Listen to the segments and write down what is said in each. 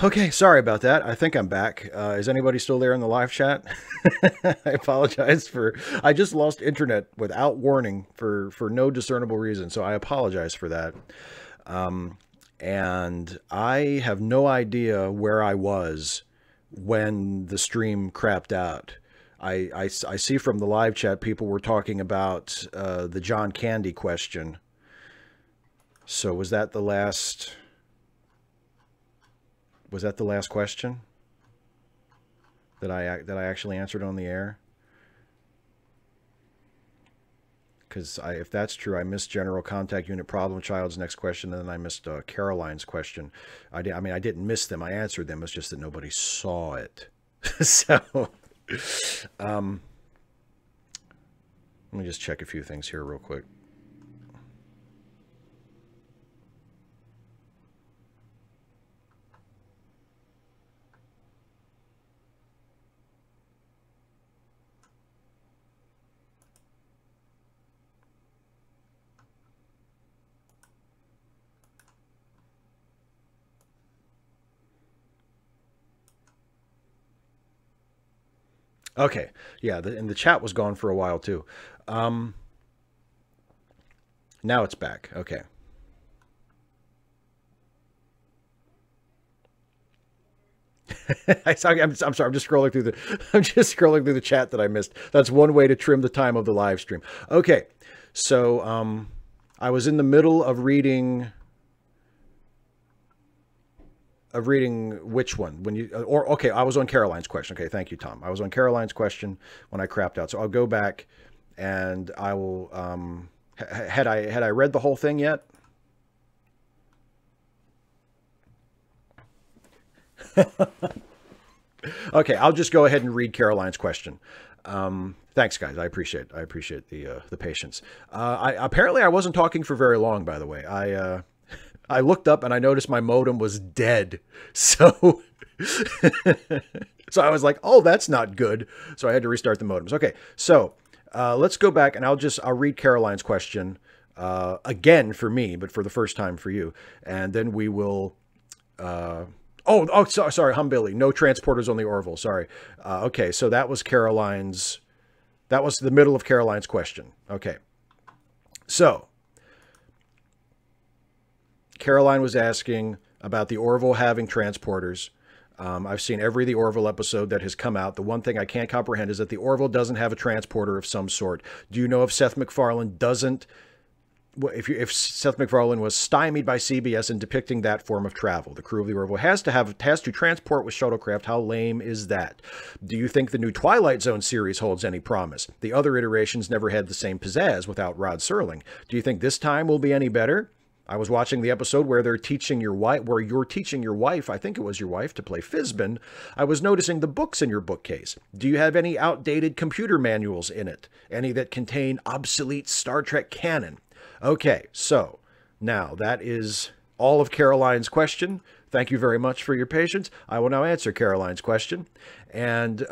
Okay, sorry about that. I think I'm back. Is anybody still there in the live chat? I apologize for... I just lost internet without warning for no discernible reason, so I apologize for that. And I have no idea where I was when the stream crapped out. I see from the live chat people were talking about the John Candy question. So was that the last... Was that the last question that I actually answered on the air? Because if that's true, I missed General Contact Unit Problem Child's next question, and then I missed Caroline's question. I mean, I didn't miss them. I answered them. It's just that nobody saw it. So, let me just check a few things here real quick. Okay, yeah, and the chat was gone for a while too. Now it's back. Okay. I'm sorry. I'm just scrolling through the chat that I missed. That's one way to trim the time of the live stream. Okay, so I was in the middle of reading. Which one? When you okay, I was on Caroline's question. Okay, thank you, Tom. I was on Caroline's question when I crapped out. So I'll go back and I will had I read the whole thing yet? Okay, I'll just go ahead and read Caroline's question. Thanks, guys. I appreciate the patience. Apparently I wasn't talking for very long, by the way. I looked up and I noticed my modem was dead. So, so I was like, oh, that's not good. So I had to restart the modems. Okay, so let's go back and I'll read Caroline's question again for me, but for the first time for you. And then we will... sorry, Humbilly. No transporters on the Orville. Sorry. Okay, so that was Caroline's... That was the middle of Caroline's question. Okay. So... Caroline was asking about the Orville having transporters. I've seen every The Orville episode that has come out. The one thing I can't comprehend is that the Orville doesn't have a transporter of some sort. Do you know if Seth MacFarlane doesn't... If Seth MacFarlane was stymied by CBS in depicting that form of travel? The crew of the Orville has to transport with shuttlecraft. How lame is that? Do you think the new Twilight Zone series holds any promise? The other iterations never had the same pizzazz without Rod Serling. Do you think this time will be any better? I was watching the episode where you're teaching your wife, I think it was your wife, to play Fizbin. I was noticing the books in your bookcase. Do you have any outdated computer manuals in it? Any that contain obsolete Star Trek canon? Okay, so now that is all of Caroline's question. Thank you very much for your patience. I will now answer Caroline's question. And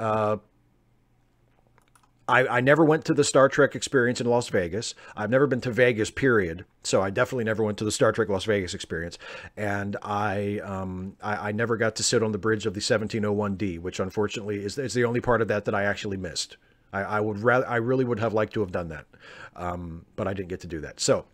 I never went to the Star Trek experience in Las Vegas. I've never been to Vegas, period. So I definitely never went to the Star Trek Las Vegas experience. And I never got to sit on the bridge of the 1701D, which unfortunately is the only part of that I actually missed. I really would have liked to have done that. But I didn't get to do that. So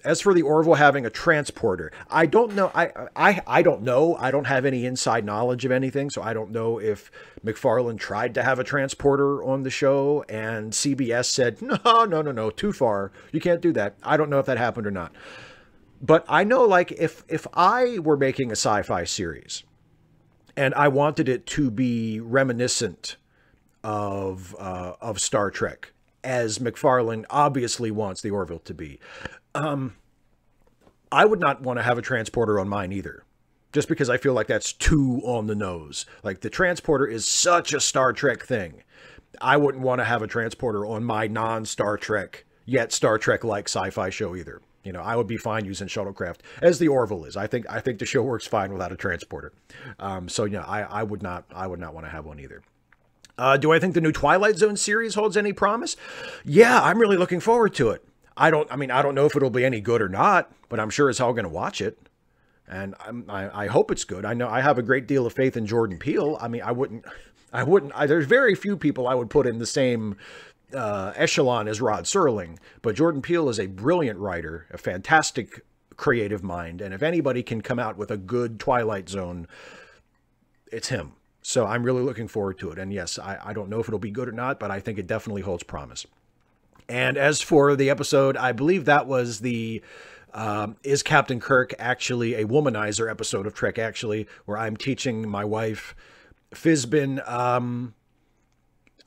as for the Orville having a transporter, I don't know. I don't know. I don't have any inside knowledge of anything. So I don't know if MacFarlane tried to have a transporter on the show and CBS said, no, too far. You can't do that. I don't know if that happened or not. But I know, like, if I were making a sci-fi series and I wanted it to be reminiscent of Star Trek, as MacFarlane obviously wants the Orville to be, I would not want to have a transporter on mine either, just because I feel like that's too on the nose. Like, the transporter is such a Star Trek thing. I wouldn't want to have a transporter on my non-Star Trek, yet Star Trek-like sci-fi show either. You know, I would be fine using shuttlecraft, as the Orville is. I think the show works fine without a transporter. So yeah, I would not want to have one either. Do I think the new Twilight Zone series holds any promise? Yeah, I'm really looking forward to it. I don't know if it'll be any good or not, but I'm sure as hell going to watch it. And I hope it's good. I know I have a great deal of faith in Jordan Peele. I mean, there's very few people I would put in the same echelon as Rod Serling, but Jordan Peele is a brilliant writer, a fantastic creative mind. And if anybody can come out with a good Twilight Zone, it's him. So I'm really looking forward to it. And yes, I don't know if it'll be good or not, but I think it definitely holds promise. And as for the episode, I believe that was the Is Captain Kirk Actually a Womanizer episode of Trek Actually, where I'm teaching my wife Fizbin.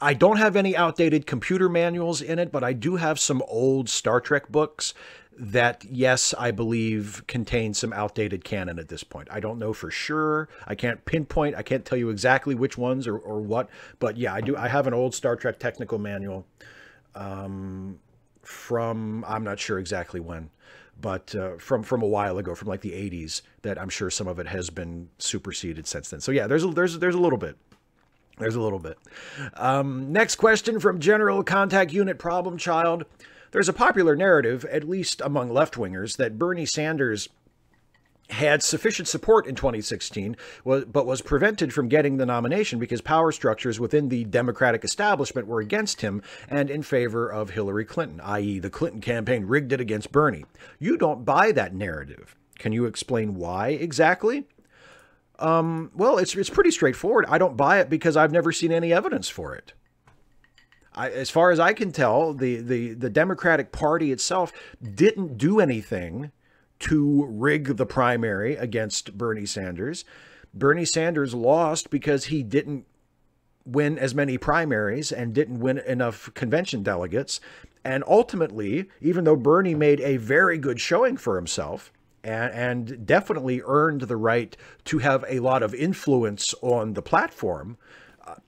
I don't have any outdated computer manuals in it, but I do have some old Star Trek books that, yes, I believe contain some outdated canon at this point. I don't know for sure. I can't pinpoint. I can't tell you exactly which ones or what. But yeah, I do. I have an old Star Trek technical manual from, I'm not sure exactly when, but from a while ago, from like the 80s, that I'm sure some of it has been superseded since then. So yeah, there's a little bit. There's a little bit. Next question from General Contact Unit Problem Child. There's a popular narrative, at least among left-wingers, that Bernie Sanders had sufficient support in 2016, but was prevented from getting the nomination because power structures within the Democratic establishment were against him and in favor of Hillary Clinton, i.e. the Clinton campaign rigged it against Bernie. You don't buy that narrative. Can you explain why exactly? Well, it's pretty straightforward. I don't buy it because I've never seen any evidence for it. As far as I can tell, the Democratic Party itself didn't do anything to rig the primary against Bernie Sanders. Bernie Sanders lost because he didn't win as many primaries and didn't win enough convention delegates. And ultimately, even though Bernie made a very good showing for himself, and definitely earned the right to have a lot of influence on the platform,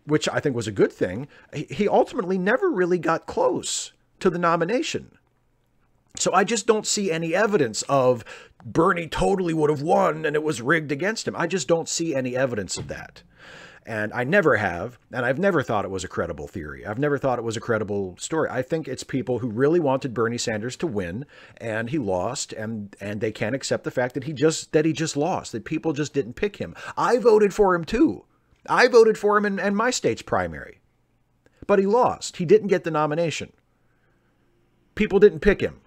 which I think was a good thing, he ultimately never really got close to the nomination. So I just don't see any evidence of Bernie totally would have won and it was rigged against him. I just don't see any evidence of that. And I never have, and I've never thought it was a credible theory. I've never thought it was a credible story. I think it's people who really wanted Bernie Sanders to win, and he lost, and they can't accept the fact that he just lost, that people just didn't pick him. I voted for him too. I voted for him in my state's primary. But he lost. He didn't get the nomination. People didn't pick him.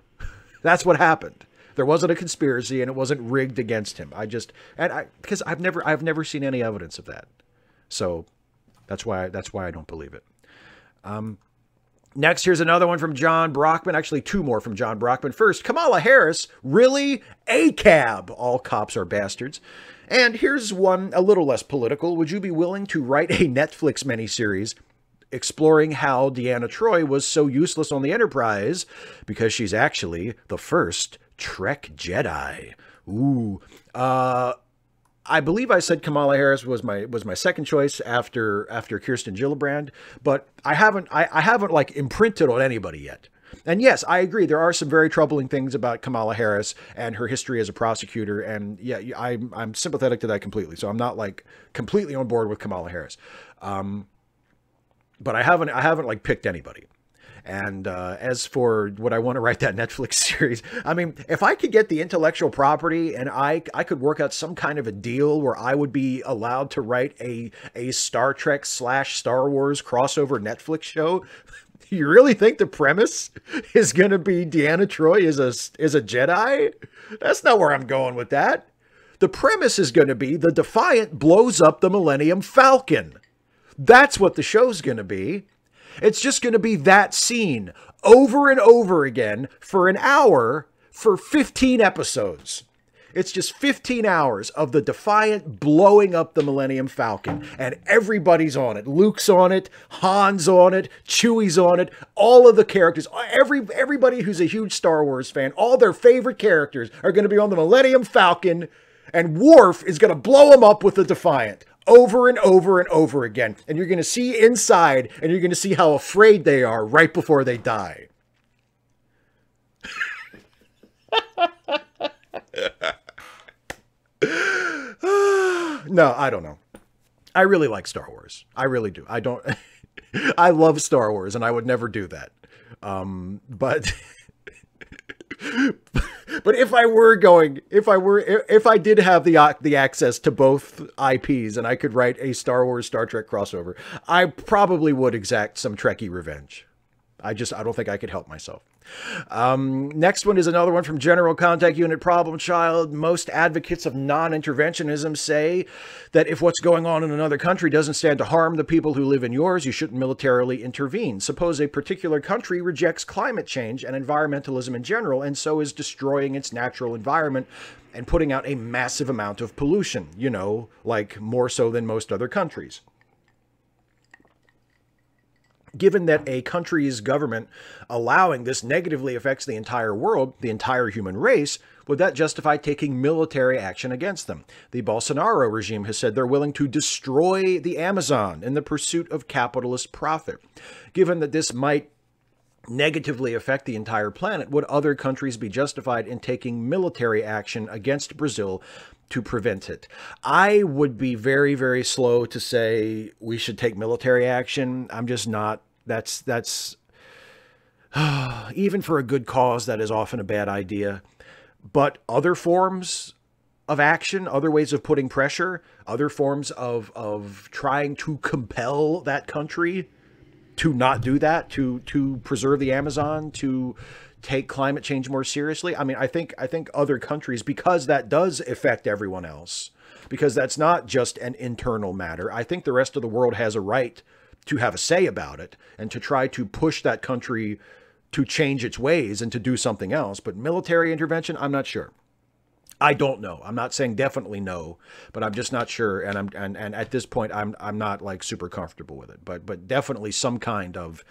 That's what happened. There wasn't a conspiracy, and it wasn't rigged against him. Because I've never seen any evidence of that. So that's why I don't believe it. Next, here's another one from John Brockman. Actually, two more from John Brockman. First, Kamala Harris, really? A cab. All cops are bastards. And here's one a little less political. Would you be willing to write a Netflix miniseries exploring how Deanna Troi was so useless on the Enterprise because she's actually the first Trek Jedi? Ooh. I believe I said Kamala Harris was my second choice after Kirsten Gillibrand, but I haven't like imprinted on anybody yet. And yes, I agree. There are some very troubling things about Kamala Harris and her history as a prosecutor. And yeah, I'm sympathetic to that completely. So I'm not like completely on board with Kamala Harris. But I haven't like picked anybody. And as for what I want to write that Netflix series, I mean, if I could get the intellectual property and I could work out some kind of a deal where I would be allowed to write a Star Trek / Star Wars crossover Netflix show, you really think the premise is going to be Deanna Troi is a Jedi? That's not where I'm going with that. The premise is going to be the Defiant blows up the Millennium Falcon. That's what the show's going to be. It's just going to be that scene over and over again for an hour for 15 episodes. It's just 15 hours of the Defiant blowing up the Millennium Falcon. And everybody's on it. Luke's on it. Han's on it. Chewie's on it. All of the characters, everybody who's a huge Star Wars fan, all their favorite characters are going to be on the Millennium Falcon. And Worf is going to blow them up with the Defiant. Over and over and over again. And you're going to see inside, and you're going to see how afraid they are right before they die. No, I don't know. I really like Star Wars. I really do. I love Star Wars, and I would never do that. But But if I did have the access to both IPs and I could write a Star Wars Star Trek crossover, I probably would exact some Trekkie revenge. I don't think I could help myself. Next one is another one from General Contact Unit Problem Child. Most advocates of non-interventionism say that if what's going on in another country doesn't stand to harm the people who live in yours, you shouldn't militarily intervene. Suppose a particular country rejects climate change and environmentalism in general, and so is destroying its natural environment and putting out a massive amount of pollution, you know, like more so than most other countries. Given that a country's government allowing this negatively affects the entire world, the entire human race, would that justify taking military action against them? The Bolsonaro regime has said they're willing to destroy the Amazon in the pursuit of capitalist profit. Given that this might negatively affect the entire planet, would other countries be justified in taking military action against Brazil to prevent it? I would be very, very slow to say we should take military action. I'm just not. That's even for a good cause, that is often a bad idea. But other forms of action, other ways of putting pressure, other forms of trying to compel that country to not do that, to preserve the Amazon, to take climate change more seriously. I mean, I think other countries, because that does affect everyone else, because that's not just an internal matter, I think the rest of the world has a right to have a say about it and to try to push that country to change its ways and to do something else. But military intervention, I'm not sure. I don't know. I'm not saying definitely no, but I'm just not sure. And at this point, I'm not like super comfortable with it. But definitely some kind of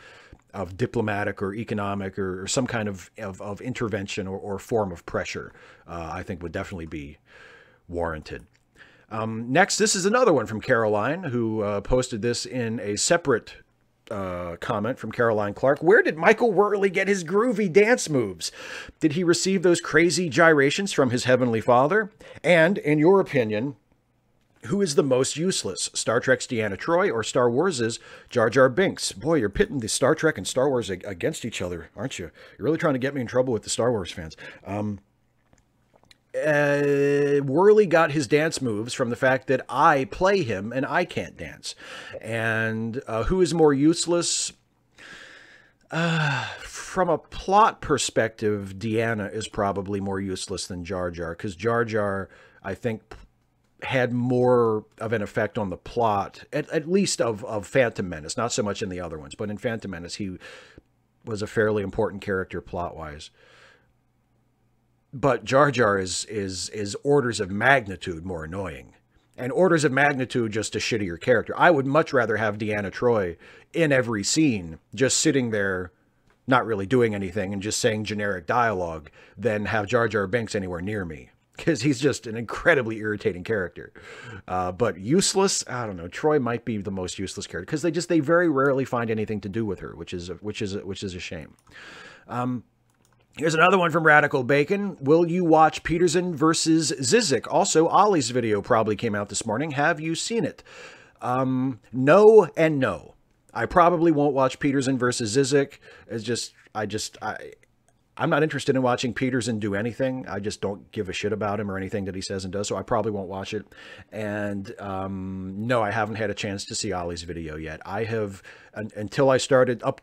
diplomatic or economic or some kind of intervention or form of pressure, I think would definitely be warranted. Next, this is another one from Caroline, who posted this in a separate comment from Caroline Clark. Where did Michael Worley get his groovy dance moves? Did he receive those crazy gyrations from his heavenly father? And, in your opinion, who is the most useless, Star Trek's Deanna Troi or Star Wars' Jar Jar Binks? Boy, you're pitting the Star Trek and Star Wars against each other, aren't you? You're really trying to get me in trouble with the Star Wars fans. Worley got his dance moves from the fact that I play him and I can't dance. And who is more useless? From a plot perspective, Deanna is probably more useless than Jar Jar, because Jar Jar, I think, had more of an effect on the plot, at least of Phantom Menace, not so much in the other ones, but in Phantom Menace, he was a fairly important character plot-wise. But Jar Jar is orders of magnitude more annoying, and orders of magnitude just a shittier character. I would much rather have Deanna Troi in every scene, just sitting there, not really doing anything and just saying generic dialogue, than have Jar Jar Binks anywhere near me, because he's just an incredibly irritating character. But useless, I don't know. Troi might be the most useless character, because they very rarely find anything to do with her, which is a shame. Here's another one from Radical Bacon. Will you watch Peterson versus Szycik? Also, Ollie's video probably came out this morning. Have you seen it? No and no. I probably won't watch Peterson versus Szycik. I'm not interested in watching Peterson do anything. I just don't give a shit about him or anything that he says and does, so I probably won't watch it. And no, I haven't had a chance to see Ollie's video yet. I have, until I started, up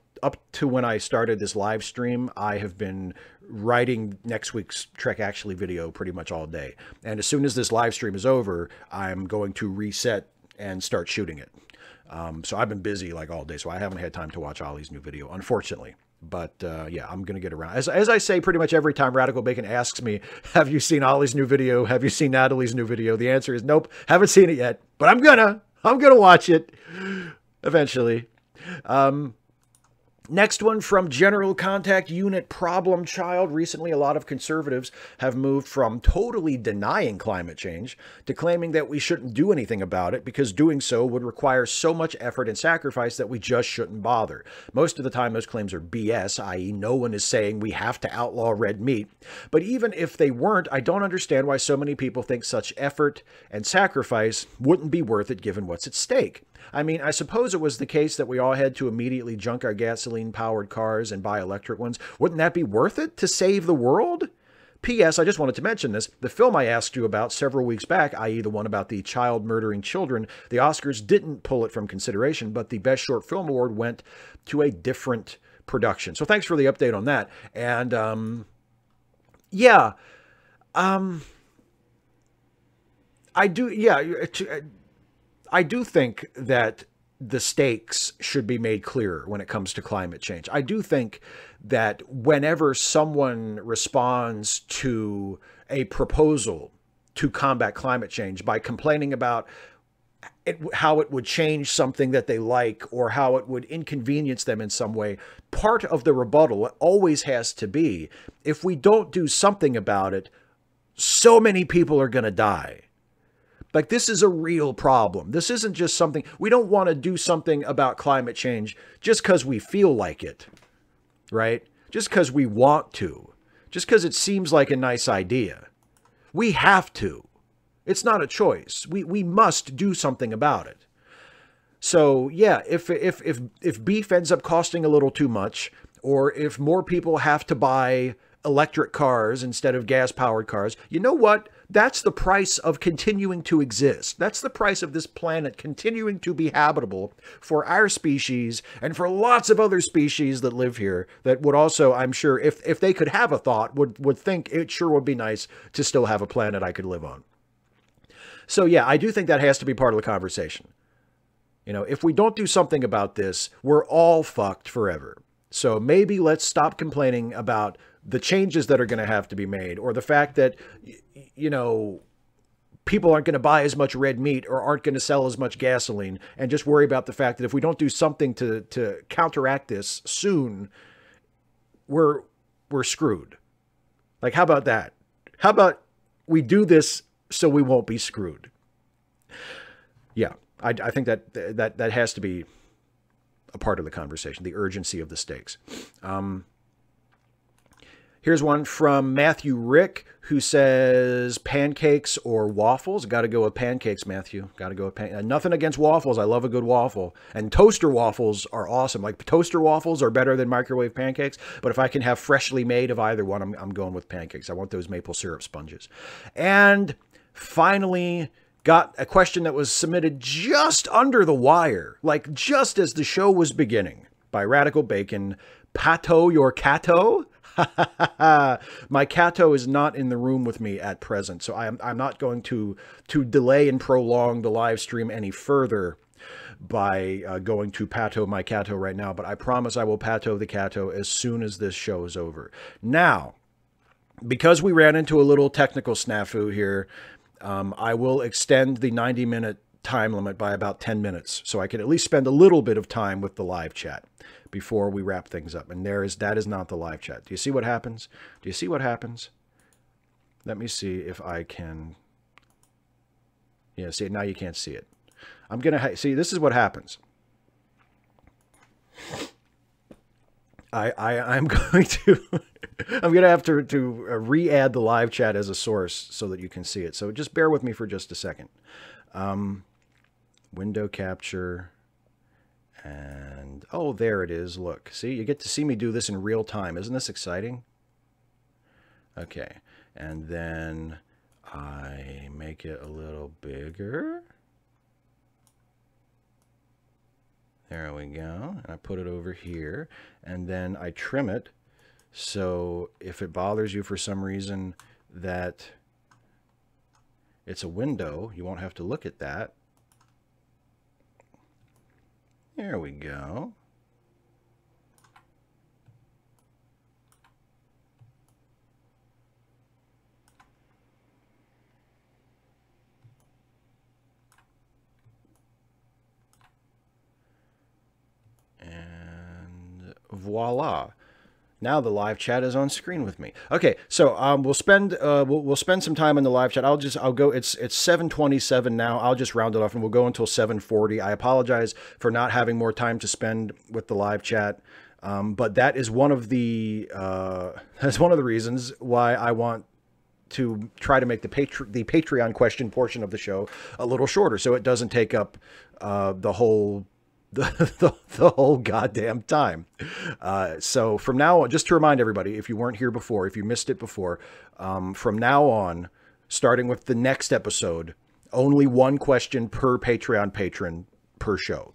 to when I started this live stream, I have been writing next week's Trek Actually video pretty much all day. And as soon as this live stream is over, I'm going to reset and start shooting it. So I've been busy like all day, so I haven't had time to watch Ollie's new video, unfortunately. But yeah, I'm going to get around. As I say pretty much every time Radical Bacon asks me, have you seen Ollie's new video? Have you seen Natalie's new video? The answer is nope, haven't seen it yet. But I'm gonna watch it eventually. Next one from General Contact Unit Problem Child. Recently, a lot of conservatives have moved from totally denying climate change to claiming that we shouldn't do anything about it because doing so would require so much effort and sacrifice that we just shouldn't bother. Most of the time, those claims are BS, i.e. no one is saying we have to outlaw red meat. But even if they weren't, I don't understand why so many people think such effort and sacrifice wouldn't be worth it given what's at stake. I mean, I suppose it was the case that we all had to immediately junk our gasoline-powered cars and buy electric ones. Wouldn't that be worth it to save the world? P.S. I just wanted to mention this. The film I asked you about several weeks back, i.e. the one about the child murdering children, the Oscars didn't pull it from consideration, but the Best Short Film Award went to a different production. So thanks for the update on that. And yeah, I do think that the stakes should be made clearer when it comes to climate change. I do think that whenever someone responds to a proposal to combat climate change by complaining about how it would change something that they like or how it would inconvenience them in some way, part of the rebuttal always has to be, if we don't do something about it, so many people are going to die. Like, this is a real problem. This isn't just something, we don't want to do something about climate change just because we feel like it, right? Just because we want to, just because it seems like a nice idea. We have to. It's not a choice. We must do something about it. So yeah, if beef ends up costing a little too much, or if more people have to buy electric cars instead of gas-powered cars, you know what? That's the price of continuing to exist. That's the price of this planet continuing to be habitable for our species and for lots of other species that live here that would also, I'm sure, if they could have a thought, would think it sure would be nice to still have a planet I could live on. So yeah, I do think that has to be part of the conversation. You know, if we don't do something about this, we're all fucked forever. So maybe let's stop complaining about the changes that are going to have to be made, or the fact that, you know, people aren't going to buy as much red meat or aren't going to sell as much gasoline, and just worry about the fact that if we don't do something to counteract this soon, we're screwed. Like, how about that? How about we do this so we won't be screwed? Yeah, I think that has to be a part of the conversation, the urgency of the stakes. Here's one from Matthew Rick, who says pancakes or waffles. Got to go with pancakes, Matthew. Got to go with pancakes. Nothing against waffles. I love a good waffle. And toaster waffles are awesome. Like, toaster waffles are better than microwave pancakes. But if I can have freshly made of either one, I'm going with pancakes. I want those maple syrup sponges. And finally, got a question that was submitted just under the wire, like just as the show was beginning, by Radical Bacon. Pato your Cato? My Cato is not in the room with me at present, so I'm not going to delay and prolong the live stream any further by going to Pato my Cato right now, but I promise I will Pato the Cato as soon as this show is over. Now, because we ran into a little technical snafu here, I will extend the 90-minute time limit by about 10 minutes, so I can at least spend a little bit of time with the live chat before we wrap things up. And that is not the live chat. Do you see what happens? Do you see what happens? Let me see if I can. Yeah, see, now you can't see it. I'm going to see, this is what happens. I'm going to I'm going to have to re-add the live chat as a source so that you can see it. So just bear with me for just a second. Window capture. And, oh, there it is. Look, see, you get to see me do this in real time. Isn't this exciting? Okay. And then I make it a little bigger. There we go. And I put it over here. And then I trim it. So if it bothers you for some reason that it's a window, you won't have to look at that. There we go. And voila. Now the live chat is on screen with me. Okay, so we'll spend some time in the live chat. I'll go. It's 7:27 now. I'll just round it off, and we'll go until 7:40. I apologize for not having more time to spend with the live chat, but that is one of the reasons why I want to try to make the Patreon question portion of the show a little shorter, so it doesn't take up the whole the whole goddamn time. So from now on, just to remind everybody, if you weren't here before, if you missed it before, from now on, starting with the next episode, only one question per Patreon patron per show.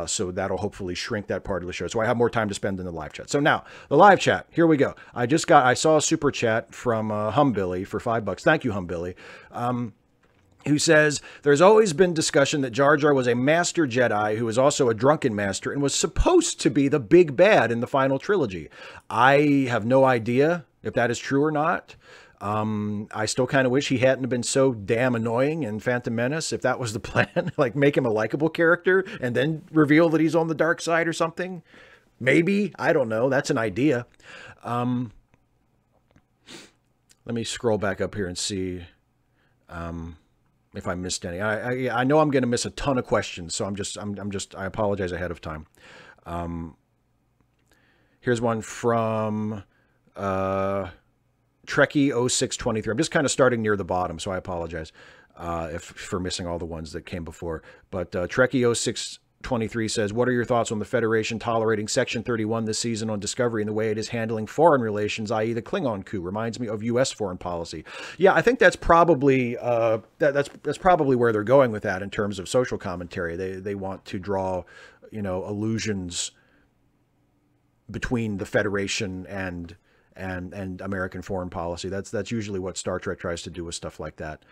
So that'll hopefully shrink that part of the show. So I have more time to spend in the live chat. So now the live chat, here we go. I saw a super chat from Humbilly for $5. Thank you, Humbilly. Who says, there's always been discussion that Jar Jar was a master Jedi who was also a drunken master and was supposed to be the big bad in the final trilogy. I have no idea if that is true or not. I still kind of wish he hadn't been so damn annoying in Phantom Menace, if that was the plan. Like, make him a likable character and then reveal that he's on the dark side or something. Maybe. I don't know. That's an idea. Let me scroll back up here and see if I missed any. I know I'm going to miss a ton of questions, so I apologize ahead of time. Here's one from Trekkie0623. I'm just kind of starting near the bottom, so I apologize for missing all the ones that came before. But Trekkie0623 says, what are your thoughts on the Federation tolerating Section 31 this season on Discovery and the way it is handling foreign relations, i.e. the Klingon coup? Reminds me of U.S. foreign policy. Yeah, I think that's probably that's probably where they're going with that in terms of social commentary. They want to draw, allusions between the Federation and American foreign policy. That's usually what Star Trek tries to do with stuff like that.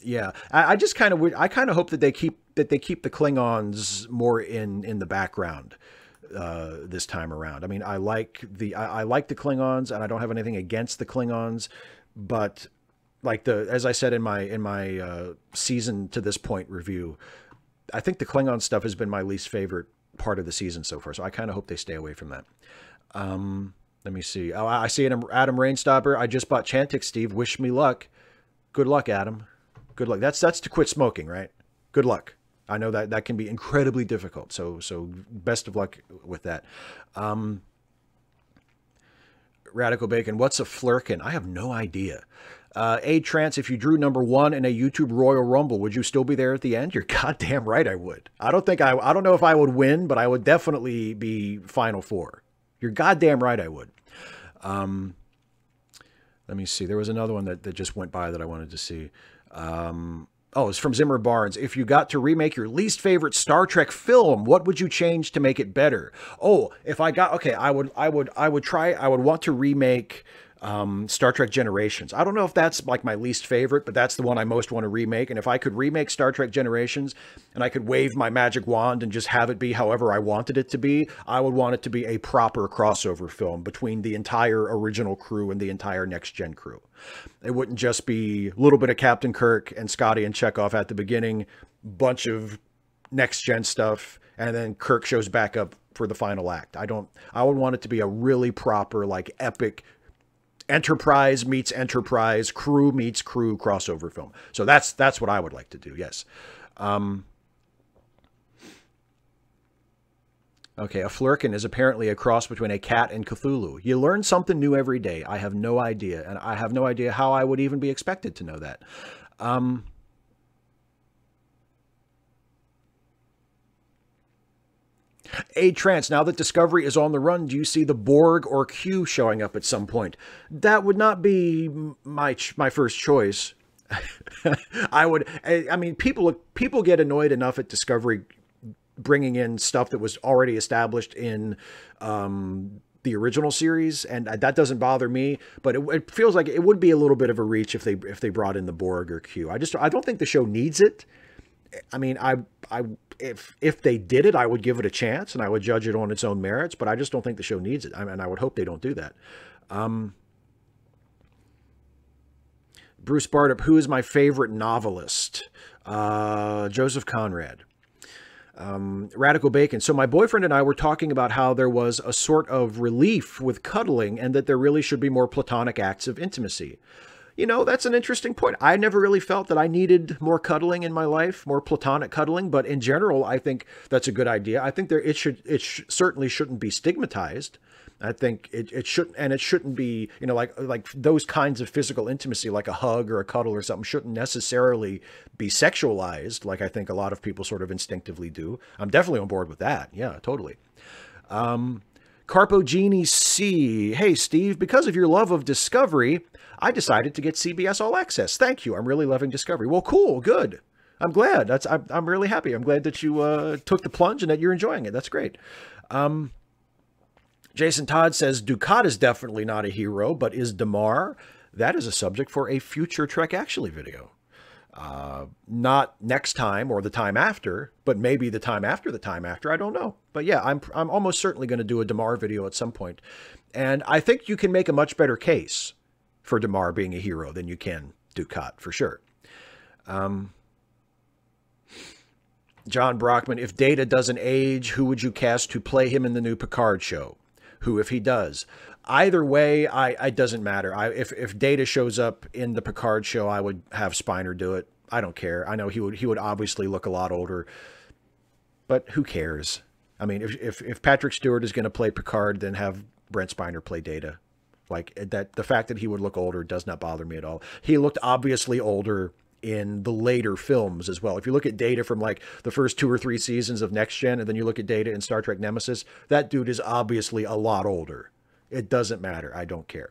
Yeah, I kind of hope that they keep the Klingons more in the background this time around. I mean, I like the Klingons, and I don't have anything against the Klingons, but like as I said in my season to this point review, I think the Klingon stuff has been my least favorite part of the season so far. So I kind of hope they stay away from that. Let me see. Oh, I see Adam Rainstopper. I just bought Chantix, Steve. Wish me luck. Good luck, Adam. Good luck. That's to quit smoking, right? Good luck. I know that can be incredibly difficult. So best of luck with that. Radical Bacon. What's a flirkin? I have no idea. Trance, if you drew number 1 in a YouTube Royal Rumble, would you still be there at the end? You're goddamn right I would. I don't know if I would win, but I would definitely be Final Four. You're goddamn right I would. Let me see. There was another one that just went by that I wanted to see. It's from Zimmer Barnes. If you got to remake your least favorite Star Trek film, what would you change to make it better? Oh, if I got, okay, I would want to remake Star Trek Generations. I don't know if that's like my least favorite, but that's the one I most want to remake. And if I could remake Star Trek Generations and I could wave my magic wand and just have it be however I wanted it to be, I would want it to be a proper crossover film between the entire original crew and the entire next gen crew. It wouldn't just be a little bit of Captain Kirk and Scotty and Chekhov at the beginning, bunch of next gen stuff, and then Kirk shows back up for the final act. I would want it to be a really proper, like, epic Enterprise meets Enterprise, crew meets crew crossover film. So that's what I would like to do. Yes. Okay, a flirkin is apparently a cross between a cat and Cthulhu. You learn something new every day. I have no idea, and I have no idea how I would even be expected to know that. Trance, now that Discovery is on the run, do you see the Borg or Q showing up at some point? That would not be my first choice. I mean, people get annoyed enough at Discovery bringing in stuff that was already established in the original series, and that doesn't bother me, but it feels like it would be a little bit of a reach if they brought in the Borg or Q. I don't think the show needs it. I mean, if they did it, I would give it a chance and I would judge it on its own merits, but I just don't think the show needs it. I mean, I would hope they don't do that. Bruce Bartup, who is my favorite novelist? Joseph Conrad. Radical Bacon. So my boyfriend and I were talking about how there was a sort of relief with cuddling and that there really should be more platonic acts of intimacy. You know, that's an interesting point. I never really felt that I needed more cuddling in my life, more platonic cuddling, but in general, I think that's a good idea. I think it certainly shouldn't be stigmatized. I think it shouldn't, and it shouldn't be, you know, like those kinds of physical intimacy, like a hug or a cuddle or something, shouldn't necessarily be sexualized, like I think a lot of people sort of instinctively do. I'm definitely on board with that. Yeah, totally. Carpogenie C. Hey, Steve, because of your love of Discovery, I decided to get CBS All Access. Thank you. I'm really loving Discovery. Well, cool. Good. I'm glad. I'm really happy. I'm glad that you took the plunge and that you're enjoying it. That's great. Jason Todd says, Dukat is definitely not a hero, but is Damar? That is a subject for a future Trek Actually video. Not next time or the time after, but maybe the time after the time after. I don't know. But yeah, I'm almost certainly going to do a Damar video at some point. And I think you can make a much better case for Damar being a hero than you can Dukat, for sure. John Brockman, if Data doesn't age, who would you cast to play him in the new Picard show? Who, if he does? Either way, it doesn't matter. If Data shows up in the Picard show, I would have Spiner do it. I don't care. I know he would obviously look a lot older, but who cares? I mean, if Patrick Stewart is going to play Picard, then have Brent Spiner play Data. Like that, the fact that he would look older does not bother me at all. He looked obviously older in the later films as well. If you look at Data from like the first 2 or 3 seasons of Next Gen, and then you look at Data in Star Trek Nemesis, that dude is obviously a lot older. It doesn't matter. I don't care.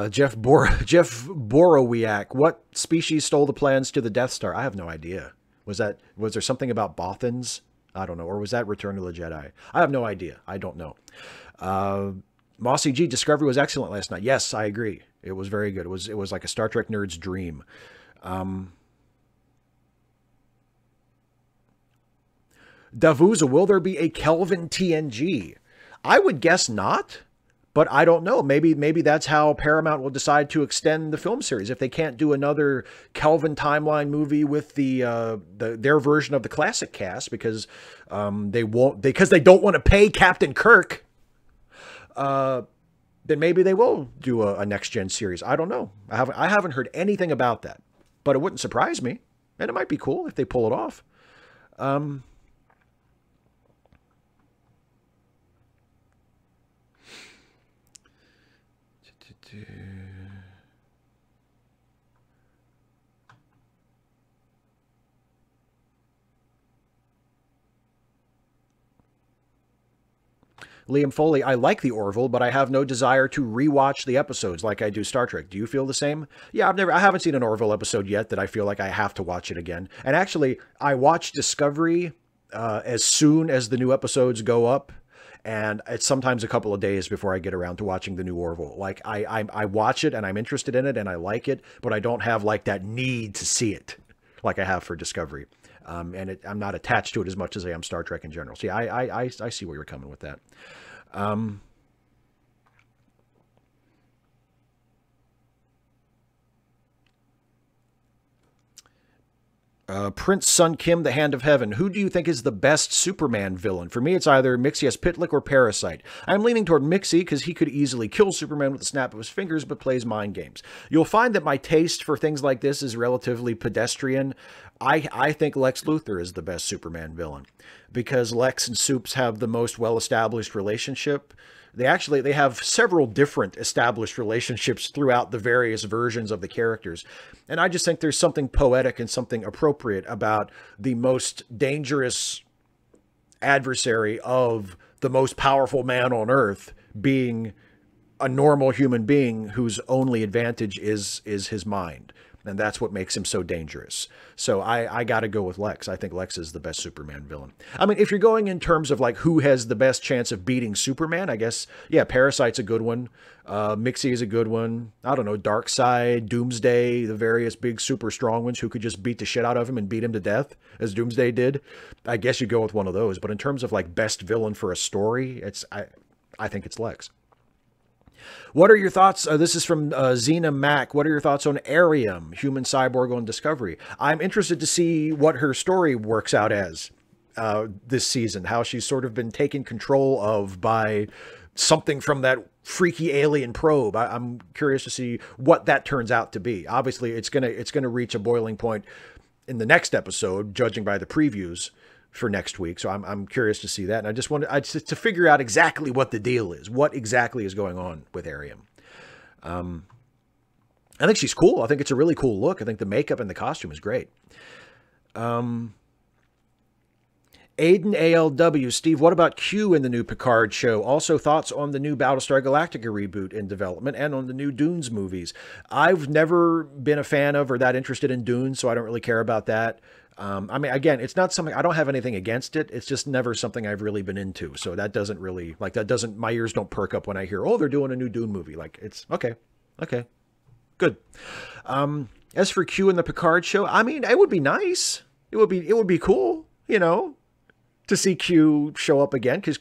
Jeff Borowiak, what species stole the plans to the Death Star? I have no idea. Was there something about Bothans? I don't know. Or was that Return of the Jedi? I have no idea. I don't know. Mossy G, Discovery was excellent last night. Yes, I agree. It was very good. It was like a Star Trek nerd's dream. Davuza, will there be a Kelvin TNG? I would guess not, but I don't know. Maybe that's how Paramount will decide to extend the film series if they can't do another Kelvin timeline movie with their version of the classic cast because they don't want to pay Captain Kirk. Then maybe they will do a next gen series. I don't know. I haven't heard anything about that, but it wouldn't surprise me, and it might be cool if they pull it off. Liam Foley, I like the Orville, but I have no desire to rewatch the episodes like I do Star Trek. Do you feel the same? Yeah, I haven't seen an Orville episode yet that I feel like I have to watch it again. And actually, I watch Discovery as soon as the new episodes go up. And it's sometimes a couple of days before I get around to watching the new Orville. Like I watch it and I'm interested in it and I like it, but I don't have like that need to see it like I have for Discovery. And I'm not attached to it as much as I am Star Trek in general. So yeah, I see where you're coming with that. Prince Sun Kim, The Hand of Heaven. Who do you think is the best Superman villain? For me, it's either Mixius Pitlick or Parasite. I'm leaning toward Mixie because he could easily kill Superman with a snap of his fingers, but plays mind games. You'll find that my taste for things like this is relatively pedestrian. I think Lex Luthor is the best Superman villain because Lex and Supes have the most well-established relationship. They have several different established relationships throughout the various versions of the characters. And I just think there's something poetic and something appropriate about the most dangerous adversary of the most powerful man on Earth being a normal human being whose only advantage is his mind. And that's what makes him so dangerous. So I got to go with Lex. I think Lex is the best Superman villain. I mean, if you're going in terms of like who has the best chance of beating Superman, I guess, yeah, Parasite's a good one. Mixie is a good one. I don't know, Darkseid, Doomsday, the various big super strong ones who could just beat the shit out of him and beat him to death, as Doomsday did. I guess you go with one of those. But in terms of like best villain for a story, I think it's Lex. What are your thoughts? This is from Xena Mac. What are your thoughts on Arium, human cyborg on Discovery? I'm interested to see what her story works out as this season, how she's sort of been taken control of by something from that freaky alien probe. I'm curious to see what that turns out to be. Obviously, it's gonna reach a boiling point in the next episode, judging by the previews. for next week. So I'm curious to see that. And I just wanted to figure out exactly what the deal is. What exactly is going on with Ariam? I think she's cool. I think it's a really cool look. I think the makeup and the costume is great. Aiden ALW, Steve, what about Q in the new Picard show? Also thoughts on the new Battlestar Galactica reboot in development and on the new Dunes movies. I've never been a fan of or that interested in Dunes, so I don't really care about that. I mean, again, it's not something, I don't have anything against it. It's just never something I've really been into. So that doesn't really, like, that doesn't, my ears don't perk up when I hear, oh, they're doing a new Dune movie. Like, it's okay. Good. As for Q and the Picard show, I mean, it would be nice. It would be cool, you know, to see Q show up again, because